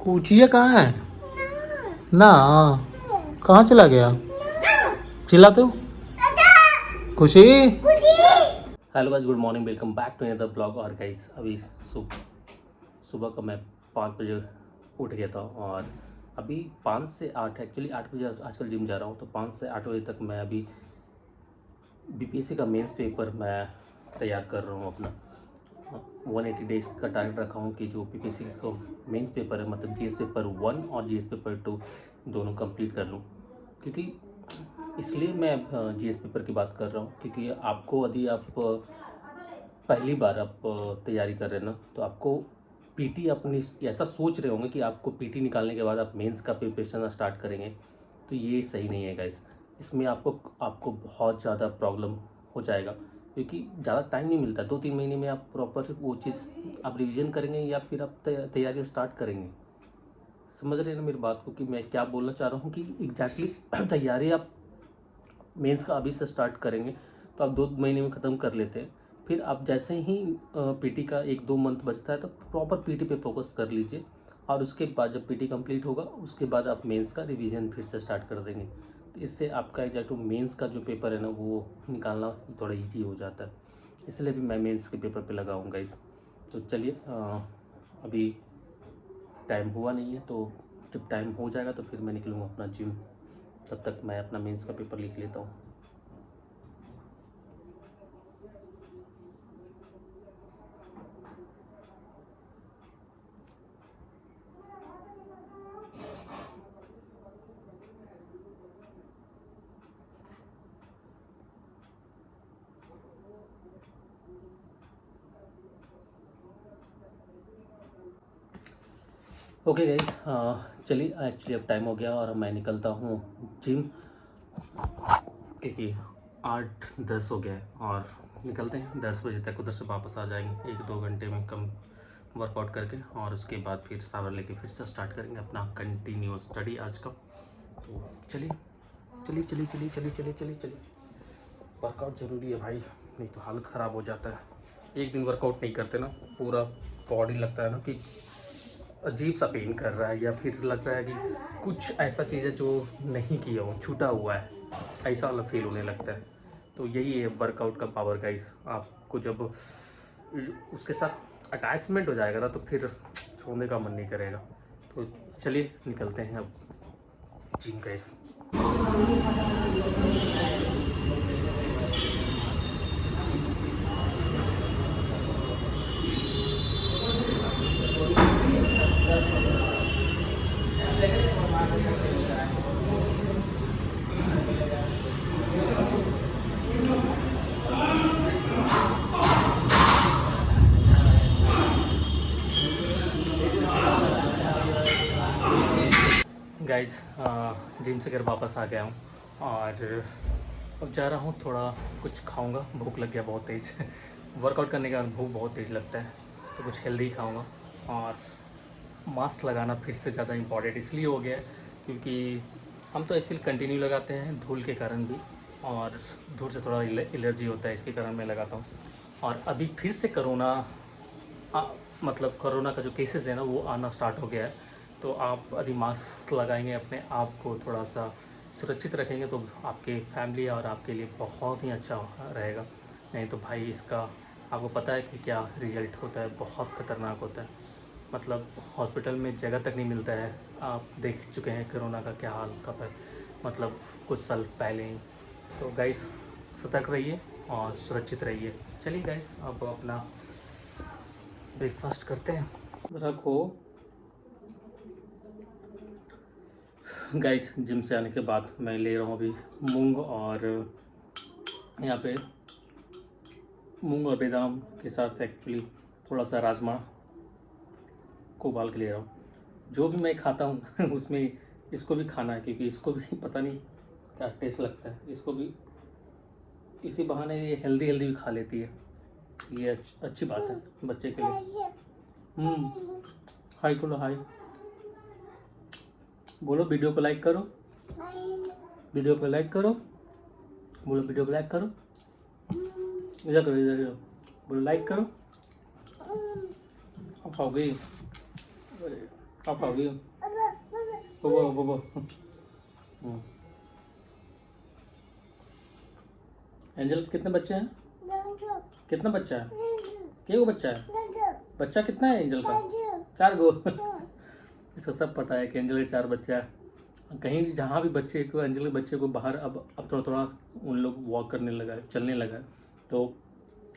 कूचिया कहाँ है? ना, कहाँ चला गया? चिल्ला तो खुशी। Hello guys, good morning, welcome back to another blog. और गाइस अभी सुबह का मैं 5 बजे उठ गया था और अभी 5 से 8, एक्चुअली 8 बजे आजकल जिम जा रहा हूँ, तो 5 से 8 बजे तक मैं अभी बीपीएससी का मेंस पेपर मैं तैयार कर रहा हूँ। अपना 180 डेज का टारगेट रखा हूँ कि जो बीपीएससी का मेंस पेपर है, मतलब जीएस पेपर 1 और जीएस पेपर 2 दोनों कंप्लीट कर लूँ। क्योंकि इसलिए मैं जीएस पेपर की बात कर रहा हूँ क्योंकि आपको यदि आप पहली बार आप तैयारी कर रहे हैं ना, तो आपको पीटी अपनी ऐसा सोच रहे होंगे कि आपको पीटी निकालने के बाद आप मेंस का प्रिपरेशन स्टार्ट करेंगे, तो ये सही नहीं है गाइस। इसमें आपको बहुत ज़्यादा प्रॉब्लम हो जाएगा क्योंकि ज़्यादा टाइम नहीं मिलता। 2-3 महीने में आप प्रॉपर वो चीज़ आप रिवीजन करेंगे या फिर आप तैयारी स्टार्ट करेंगे। समझ रहे हैं ना मेरी बात को कि मैं क्या बोलना चाह रहा हूँ कि एग्जैक्टली तैयारी आप मेंस का अभी से स्टार्ट करेंगे तो आप 2 महीने में ख़त्म कर लेते हैं। फिर आप जैसे ही पीटी का 1-2 मंथ बचता है तो प्रॉपर पीटी पे फोकस कर लीजिए और उसके बाद जब पीटी कंप्लीट होगा उसके बाद आप मेंस का रिवीजन फिर से स्टार्ट कर देंगे। तो इससे आपका एग्जैक्ट मेंस का जो पेपर है ना वो निकालना थोड़ा ईजी हो जाता है। इसलिए भी मैं मेंस के पेपर पे लगाऊंगा इस। तो चलिए अभी टाइम हुआ नहीं है, तो जब टाइम हो जाएगा तो फिर मैं निकलूँगा अपना जिम। तब तक मैं अपना मेंस का पेपर लिख लेता हूँ। ओके गाइस, चलिए एक्चुअली अब टाइम हो गया और मैं निकलता हूँ जिम क्योंकि 8-10 हो गया है और निकलते हैं। 10 बजे तक उधर से वापस आ जाएंगे 1-2 घंटे में कम वर्कआउट करके, और उसके बाद फिर शावर लेके फिर से स्टार्ट करेंगे अपना कंटिन्यूअस स्टडी आज का। तो चलिए चलिए चलिए चलिए चलिए चलिए चलिए चलिए, वर्कआउट ज़रूरी है भाई, नहीं तो हालत ख़राब हो जाता है। एक दिन वर्कआउट नहीं करते ना, पूरा बॉडी लगता है ना कि अजीब सा पेन कर रहा है, या फिर लग रहा है कि कुछ ऐसा चीज़ है जो नहीं किया हो, छूटा हुआ है, ऐसा वाला फील होने लगता है। तो यही है वर्कआउट का पावर गाइस। आपको जब उसके साथ अटैचमेंट हो जाएगा ना तो फिर छोड़ने का मन नहीं करेगा। तो चलिए निकलते हैं अब जिम गाइस। गाइस जिम से घर वापस आ गया हूँ और अब जा रहा हूँ, थोड़ा कुछ खाऊंगा, भूख लग गया बहुत तेज़ वर्कआउट करने के बाद भूख बहुत तेज़ लगता है, तो कुछ हेल्दी खाऊंगा। और मास्क लगाना फिर से ज़्यादा इम्पॉर्टेंट इसलिए हो गया है क्योंकि हम तो ऐसे कंटिन्यू लगाते हैं धूल के कारण भी, और धूल से थोड़ा एलर्जी होता है, इसके कारण मैं लगाता हूँ। और अभी फिर से मतलब कोरोना का जो केसेस है ना वो आना स्टार्ट हो गया है। तो आप यदि मास्क लगाएंगे, अपने आप को थोड़ा सा सुरक्षित रखेंगे, तो आपके फैमिली और आपके लिए बहुत ही अच्छा रहेगा। नहीं तो भाई इसका आपको पता है कि क्या रिजल्ट होता है, बहुत ख़तरनाक होता है। मतलब हॉस्पिटल में जगह तक नहीं मिलता है। आप देख चुके हैं कोरोना का क्या हाल था पर, मतलब कुछ साल पहले ही। तो गाइस सतर्क रहिए और सुरक्षित रहिए। चलिए गाइस अब अपना ब्रेकफास्ट करते हैं। रखो गाइस, जिम से आने के बाद मैं ले रहा हूँ अभी मूंग, और यहाँ पे मूंग और बादाम के साथ एक्चुअली थोड़ा सा राजमा को उबाल के ले रहा हूँ। जो भी मैं खाता हूँ उसमें इसको भी खाना है क्योंकि इसको भी पता नहीं क्या टेस्ट लगता है, इसको भी इसी बहाने ये हेल्दी हेल्दी भी खा लेती है। ये अच्छी बात है बच्चे के लिए। हाय बोलो, हाय बोलो, वीडियो को लाइक करो, वीडियो को लाइक करो, बोलो वीडियो को लाइक करो, इधर करो, इधर करो, बोलो लाइक करो। अब हो गई। आप खाओगी? वो एंजल के कितने बच्चे हैं? कितना बच्चा है? क्या वो बच्चा है? बच्चा कितना है एंजल का? 4 गो। इसको सब पता है कि एंजल के 4 बच्चा है। कहीं जहाँ भी बच्चे को, एंजल के बच्चे को बाहर अब थोड़ा थोड़ा उन लोग वॉक करने लगा है, चलने लगा है, तो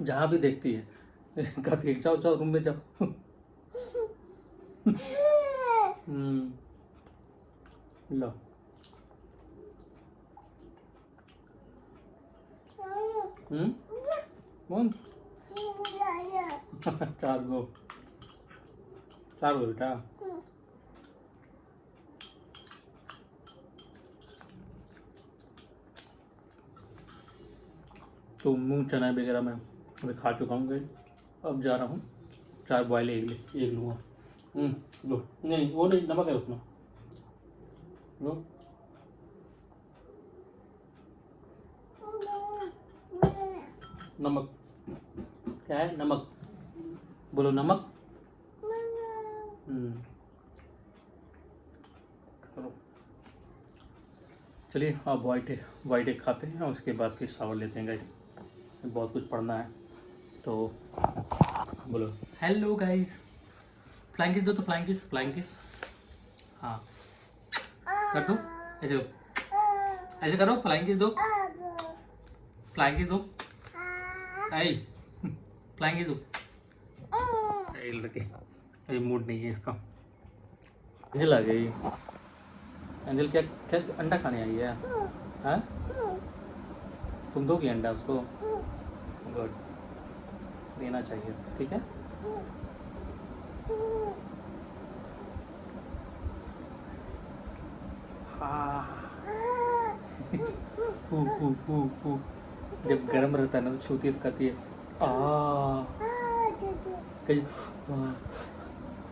जहाँ भी देखती है कहती है जाओ जाओ रूम में जाओ। लो कौन? 4 गो, 4 गो बेटा। तो मूंग चना वगैरह मैं अभी खा चुका हूँ गई। अब जा रहा हूँ 4 बॉयल एग लूँगा। लो, नहीं वो नहीं, नमक है उसमें। लो नमक, क्या है? नमक बोलो, नमक। करो। चलिए आप वाइट एग खाते हैं और उसके बाद फिर शावर लेते हैं गाइस, बहुत कुछ पढ़ना है। तो बोलो हेलो गाइस, फ्लाइंग किस दो, तो फ्लाइंग किस। हाँ कर दो, ऐसे करो, फ्लाइंग किस दो, फ्लाइंग किस दो, आई फ्लाइंग किस दो। लड़के अभी मूड नहीं है इसका। एंजल आ गई। एंजल क्या क्या अंडा खाने आई है? हाँ तुम दोगी अंडा उसको? गुड, देना चाहिए, ठीक है। जब गर्म रहता है ना तो छूती है तो कहती है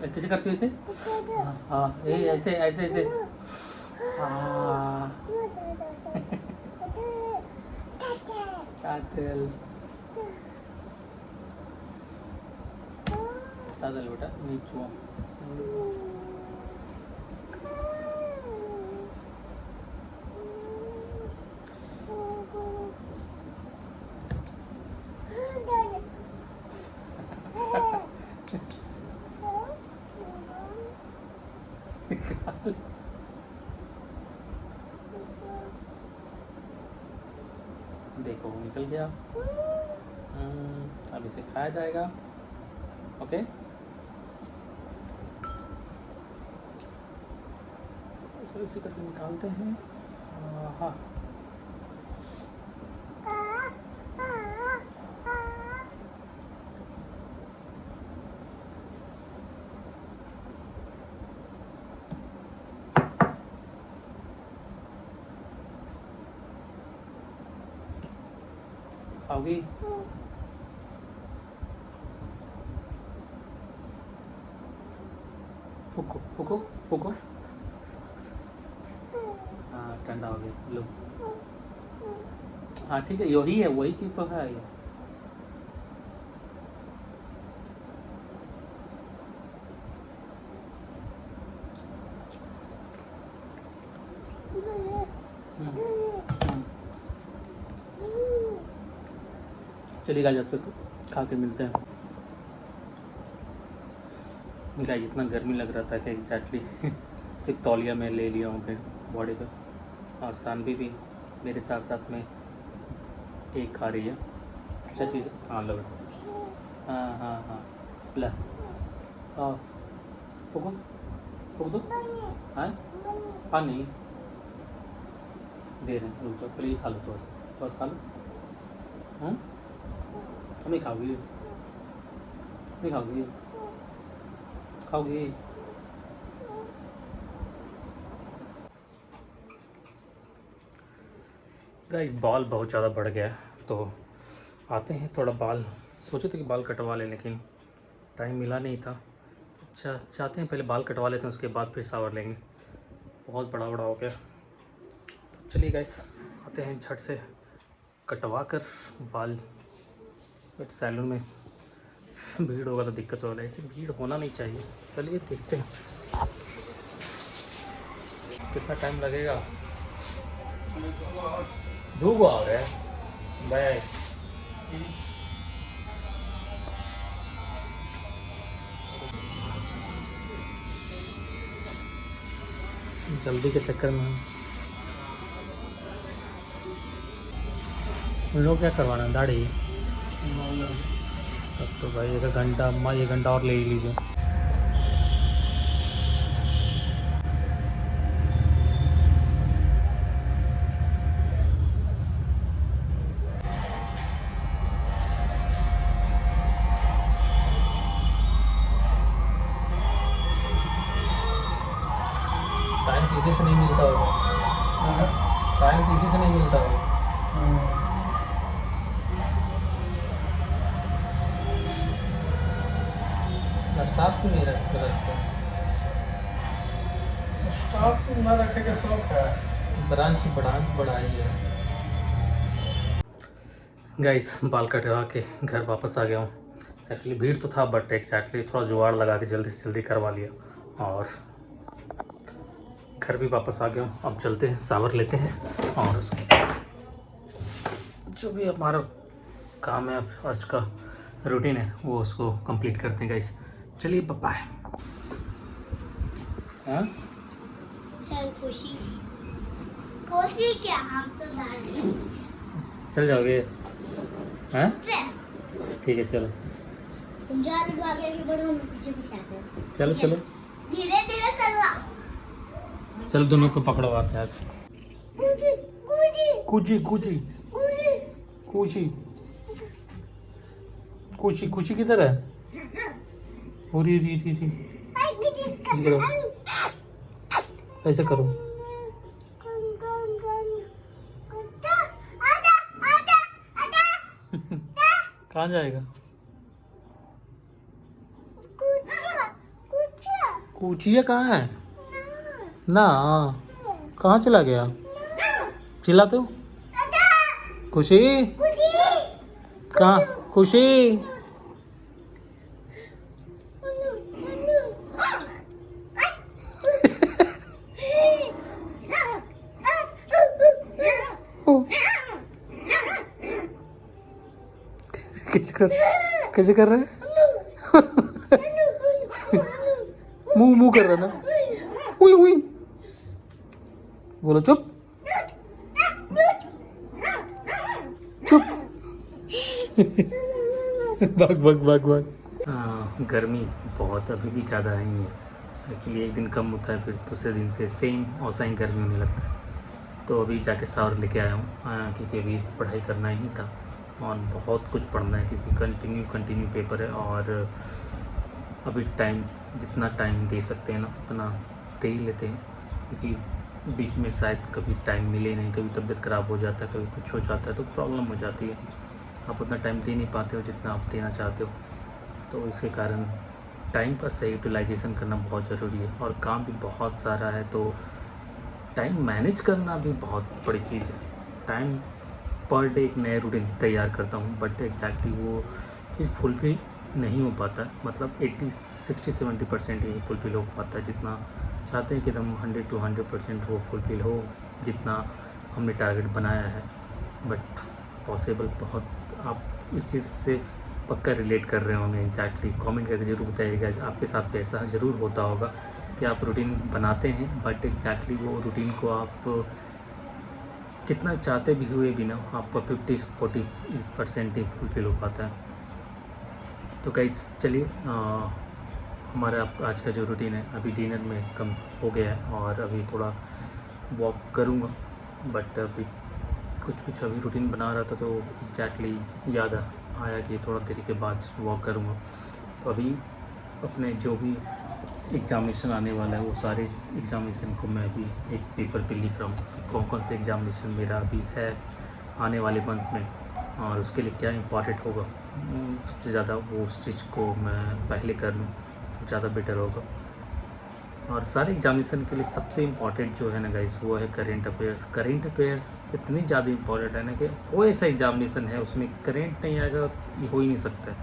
कैसे करती हो इसे? हाँ ऐसे ऐसे ऐसे। दादल बेटा नीचू। देखो निकल गया। अब इसे खाया जाएगा। ओके इसको इसी करके निकालते हैं। हाँ खाओगी? फूको फूको फूको। हाँ ठंडा हो गया, लो। हाँ ठीक है, यही है, वही चीज़ तो है ये। चलिए गाइस, आपसे खा के मिलते हैं। गाइस इतना गर्मी लग रहा था कि एग्जैक्टली सिर्फ तौलिया में ले लिया हूँ अपने बॉडी पे, और सानवी भी मेरे साथ साथ में एक खा रही है। अच्छा चीज़ है। हाँ लो बेटा, हाँ ला फूको फूक दो। हाँ हाँ नहीं दे रहे हैं, रुक जाओ पहले ये खा लो, थोड़ा सा खा लो। नहीं खाओगी? नहीं खाओगी? खाओगी? गाइस बाल बहुत ज़्यादा बढ़ गया है, तो आते हैं थोड़ा बाल, सोचे थे कि बाल कटवा लें लेकिन टाइम मिला नहीं था। अच्छा चाहते हैं पहले बाल कटवा लेते हैं, उसके बाद फिर शावर लेंगे, बहुत बड़ा हो गया। तो चलिए गाइस आते हैं झट से कटवा कर बाल सैलून में, भीड़ होगा तो दिक्कत होगा, ऐसे भीड़ होना नहीं चाहिए। चलिए देखते हैं कितना टाइम लगेगा। धूप आ रहा है भाई। जल्दी के चक्कर में उन लोग क्या करवाना है, दाढ़ी? तब तो भाई 1 घंटा, अम्मा 1 घंटा और ले लीजिए। टाइम किसी से नहीं मिलता होगा, टाइम किसी से नहीं मिलता होगा। स्टाफ क्यों नहीं रखते? स्टाफ को न रखने का शौक है। ब्रांच बढ़ाई है। गाइस बाल कटवा के घर वापस आ गया हूँ। एक्चुअली भीड़ तो था बट एक्जैक्टली थोड़ा जुगाड़ लगा के जल्दी से जल्दी करवा लिया और घर भी वापस आ गया हूँ। अब चलते हैं, शावर लेते हैं और उसके जो भी हमारा काम है, अब आज का रूटीन है, वो उसको कंप्लीट करते हैं गाइस। चलिए बाय। हाँ चल खुशी खुशी क्या, हम तो दाढ़ी चल जाओगे? हाँ ठीक है चलो। तुम जा रहे हो आगे आगे बढ़ो, हम पीछे पीछे आते हैं। चलो चलो धीरे धीरे चलना। चलो दोनों को पकड़वाते हैं। कूदी कुची कूदी कुची कूदी। कुची कुची कुची किधर है? री री री री ऐसे करो, ऐसे करो। कहाँ जाएगा? कुचिया कहाँ है? ना कहाँ चला गया? चिल्ला तो। खुशी कहाँ? खुशी कैसे कर रहा है? मुंह मुंह कर रहा है ना। उई उई बोलो चुप चुप। भाग भाग भाग भाग। गर्मी बहुत अभी भी ज़्यादा है ही है। एक्चुअली एक दिन कम होता है, फिर दूसरे दिन से सेम वैसा ही गर्मी होने लगता है। तो अभी जाके शावर लेके आया हूँ क्योंकि अभी पढ़ाई करना ही था और बहुत कुछ पढ़ना है क्योंकि कंटिन्यू पेपर है। और अभी टाइम जितना टाइम दे सकते हैं ना उतना दे ही लेते हैं क्योंकि बीच में शायद कभी टाइम मिले नहीं, कभी तबीयत ख़राब हो जाता है, कभी कुछ हो जाता है तो प्रॉब्लम हो जाती है। आप उतना टाइम दे नहीं पाते हो जितना आप देना चाहते हो, तो इसके कारण टाइम का सही यूटिलाइजेशन करना बहुत ज़रूरी है। और काम भी बहुत सारा है तो टाइम मैनेज करना भी बहुत बड़ी चीज़ है। टाइम पर डे एक नया रूटीन तैयार करता हूँ बट एग्जैक्टली वो चीज़ फुलफिल नहीं हो पाता है। मतलब 80-60-70% ही फुलफिल हो पाता है। जितना चाहते हैं कि एकदम 100-100% वो फुलफिल हो जितना हमने टारगेट बनाया है, बट पॉसिबल बहुत। आप इस चीज़ से पक्का रिलेट कर रहे होंगे एग्जैक्टली। कमेंट करके ज़रूर बताइएगा आपके साथ भी ऐसा ज़रूर होता होगा कि आप रूटीन बनाते हैं बट एग्जैक्टली वो रूटीन को आप कितना चाहते भी हुए भी ना आपका 50-40% ही फुलफिल हो पाता है। तो गाइस चलिए हमारा आज का जो रूटीन है अभी डिनर में कम हो गया है और अभी थोड़ा वॉक करूँगा। बट अभी कुछ अभी रूटीन बना रहा था तो एग्जैक्टली याद आया कि थोड़ा देरी के बाद वॉक करूँगा। तो अभी अपने जो भी एग्ज़ामिनेशन आने वाला है वो सारे एग्ज़ामिनेशन को मैं अभी एक पेपर पे लिख रहा हूँ। कौन कौन से एग्ज़ामिनेशन मेरा अभी है आने वाले मंथ में और उसके लिए क्या इम्पॉर्टेंट होगा, सबसे ज़्यादा वो उस चीज़ को मैं पहले कर लूँ तो ज़्यादा बेटर होगा। और सारे एग्ज़ामिनेशन के लिए सबसे इम्पॉर्टेंट जो है ना गाइस वो है करेंट अफेयर्स। करेंट अफेयर्स इतनी ज़्यादा इम्पॉर्टेंट है ना कि कोई ऐसा एग्ज़ामिनेशन है उसमें करेंट नहीं आएगा, ये हो ही नहीं सकता है।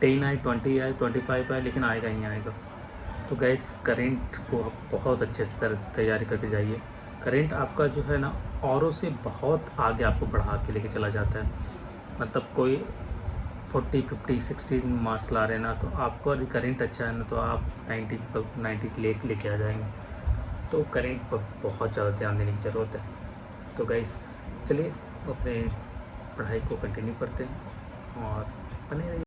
10 आए, 20 आए, 25 आए, लेकिन आएगा ही आएगा। तो गैस करेंट को आप बहुत अच्छे से तैयारी करके जाइए। करेंट आपका जो है ना औरों से बहुत आगे आपको बढ़ा के लेके चला जाता है। मतलब कोई 40, 50, 60 मार्क्स ला रहे हैं ना, तो आपका यदि करेंट अच्छा है ना तो आप 90 लेके आ जाएंगे। तो करेंट पर बहुत ज़्यादा ध्यान देने की ज़रूरत है। तो गैस चलिए अपने पढ़ाई को कंटिन्यू करते हैं और बने रहिए।